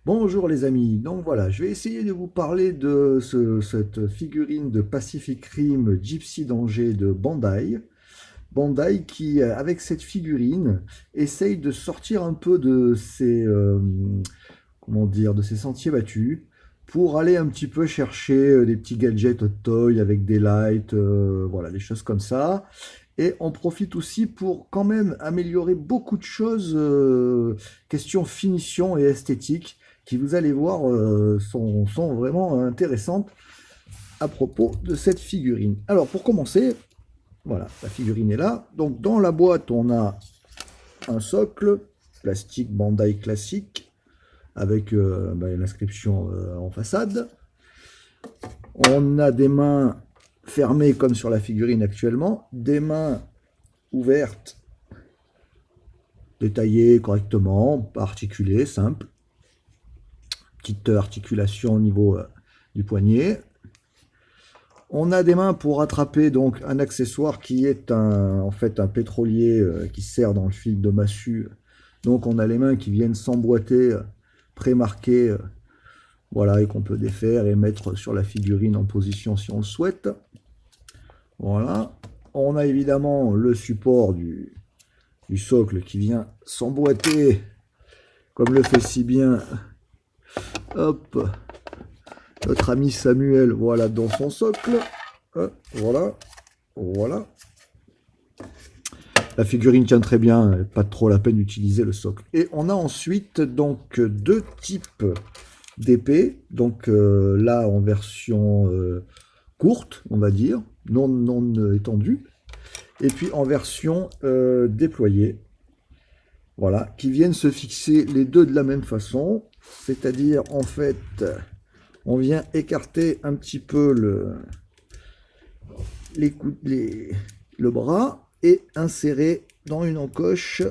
Bonjour les amis, donc voilà, je vais essayer de vous parler de cette figurine de Pacific Rim Gypsy Danger de Bandai. Bandai qui, avec cette figurine, essaye de sortir un peu de ses, comment dire, de ses sentiers battus pour aller un petit peu chercher des petits gadgets hot toy avec des lights, voilà, des choses comme ça. Et on profite aussi pour quand même améliorer beaucoup de choses, question finition et esthétique, qui vous allez voir sont vraiment intéressantes à propos de cette figurine. Alors pour commencer, voilà, la figurine est là. Donc dans la boîte, on a un socle plastique Bandai classique avec l'inscription en façade. On a des mains fermées comme sur la figurine actuellement, des mains ouvertes, détaillées correctement, pas articulées, simple. Petite articulation au niveau du poignet. On a des mains pour attraper donc un accessoire qui est en fait un pétrolier qui sert dans le fil de massue. Donc on a les mains qui viennent s'emboîter, pré-marquées, voilà, et qu'on peut défaire et mettre sur la figurine en position si on le souhaite. Voilà. On a évidemment le support du socle qui vient s'emboîter, comme le fait si bien, hop, notre ami Samuel, voilà, dans son socle. Voilà, voilà. La figurine tient très bien, pas trop la peine d'utiliser le socle. Et on a ensuite donc deux types d'épées. Donc là en version courte, on va dire, non étendue. Et puis en version déployée. Voilà, qui viennent se fixer les deux de la même façon. C'est-à-dire en fait, on vient écarter un petit peu le bras et insérer dans une encoche,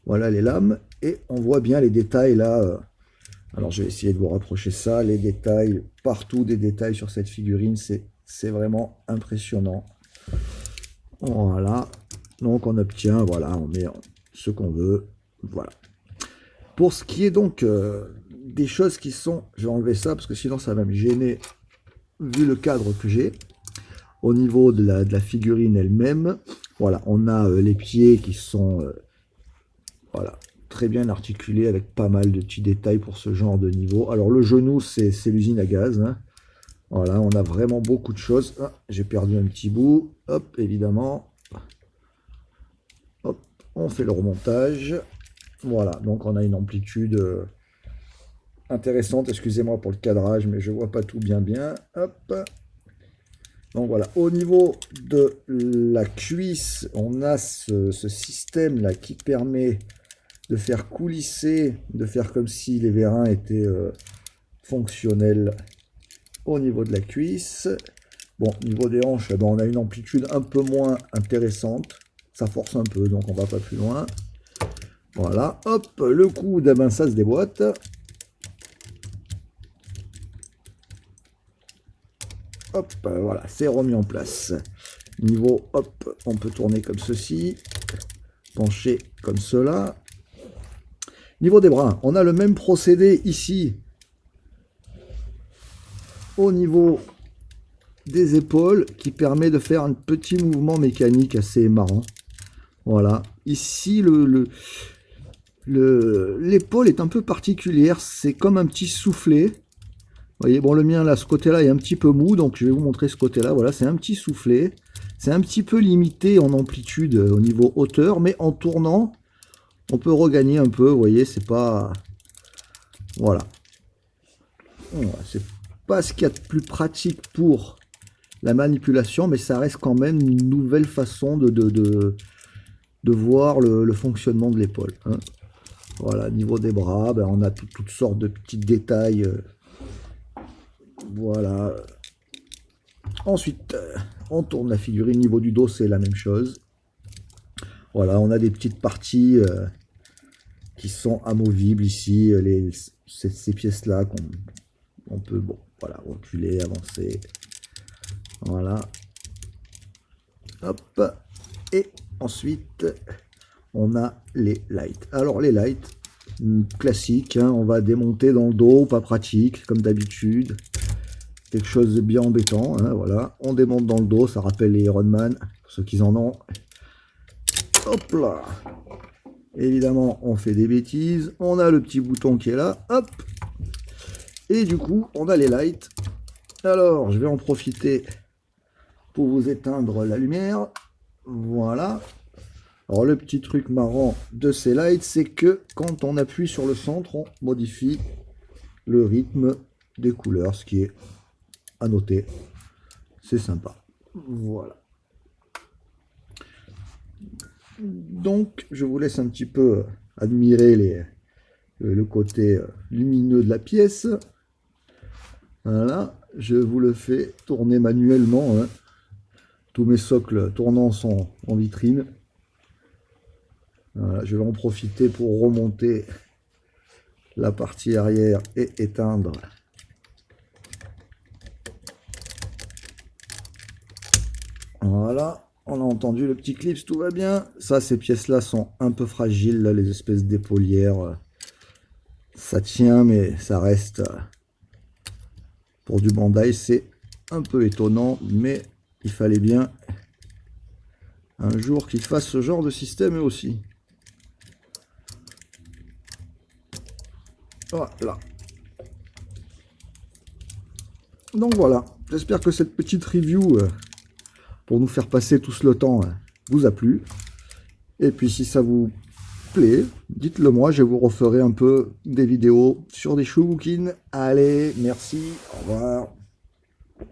voilà les lames, et on voit bien les détails là. Alors je vais essayer de vous rapprocher ça, les détails, partout des détails sur cette figurine, c'est vraiment impressionnant. Voilà, donc on obtient, voilà, on met ce qu'on veut, voilà. Pour ce qui est donc des choses qui sont, je vais enlever ça parce que sinon ça va me gêner vu le cadre que j'ai. Au niveau de la figurine elle-même, voilà, on a les pieds qui sont voilà, très bien articulés avec pas mal de petits détails pour ce genre de niveau. Alors le genou, c'est l'usine à gaz. Hein. Voilà, on a vraiment beaucoup de choses. Ah, j'ai perdu un petit bout. Hop, évidemment. Hop, on fait le remontage. Voilà, donc on a une amplitude intéressante. Excusez-moi pour le cadrage, mais je vois pas tout bien. Hop. Donc voilà, au niveau de la cuisse, on a ce système là qui permet de faire coulisser, de faire comme si les vérins étaient fonctionnels au niveau de la cuisse. Bon, au niveau des hanches, ben, on a une amplitude un peu moins intéressante. Ça force un peu, donc on va pas plus loin. Voilà, hop, le coude, ben, ça se déboîte. Hop, voilà, c'est remis en place. Niveau, hop, on peut tourner comme ceci, pencher comme cela. Niveau des bras, on a le même procédé ici au niveau des épaules qui permet de faire un petit mouvement mécanique assez marrant. Voilà, ici l'épaule est un peu particulière, c'est comme un petit soufflet. Vous voyez, bon, le mien là, ce côté-là est un petit peu mou, donc je vais vous montrer ce côté-là. Voilà, c'est un petit soufflet. C'est un petit peu limité en amplitude au niveau hauteur, mais en tournant, on peut regagner un peu. Vous voyez, c'est pas. Voilà. C'est pas ce qu'il y a de plus pratique pour la manipulation, mais ça reste quand même une nouvelle façon de voir le fonctionnement de l'épaule. Hein. Voilà, niveau des bras, ben, on a toutes sortes de petits détails. Voilà. Ensuite, on tourne la figurine. Niveau du dos, c'est la même chose. Voilà, on a des petites parties qui sont amovibles ici. Ces pièces-là qu'on peut, bon, voilà, reculer, avancer. Voilà. Hop. Et ensuite, on a les lights. Alors, les lights, classique, hein, on va démonter dans le dos, pas pratique, comme d'habitude. Quelque chose de bien embêtant, hein, voilà. On démonte dans le dos, ça rappelle les Iron Man, pour ceux qui en ont. Hop là. Évidemment, on fait des bêtises. On a le petit bouton qui est là, hop. Et du coup, on a les lights. Alors, je vais en profiter pour vous éteindre la lumière. Voilà. Alors, le petit truc marrant de ces lights, c'est que quand on appuie sur le centre, on modifie le rythme des couleurs, ce qui est à noter. C'est sympa. Voilà. Donc, je vous laisse un petit peu admirer le côté lumineux de la pièce. Voilà, je vous le fais tourner manuellement, hein. Tous mes socles tournants sont en vitrine. Voilà, je vais en profiter pour remonter la partie arrière et éteindre. Voilà, on a entendu le petit clips, tout va bien. Ça, ces pièces-là sont un peu fragiles, là, les espèces d'épaulières. Ça tient, mais ça reste... Pour du Bandai, c'est un peu étonnant, mais il fallait bien un jour qu'il fasse ce genre de système aussi. Voilà. Donc voilà, j'espère que cette petite review, pour nous faire passer tout le temps, vous a plu. Et puis si ça vous plaît, dites-le moi, je vous referai un peu des vidéos sur des Shoryuken. Allez, merci, au revoir.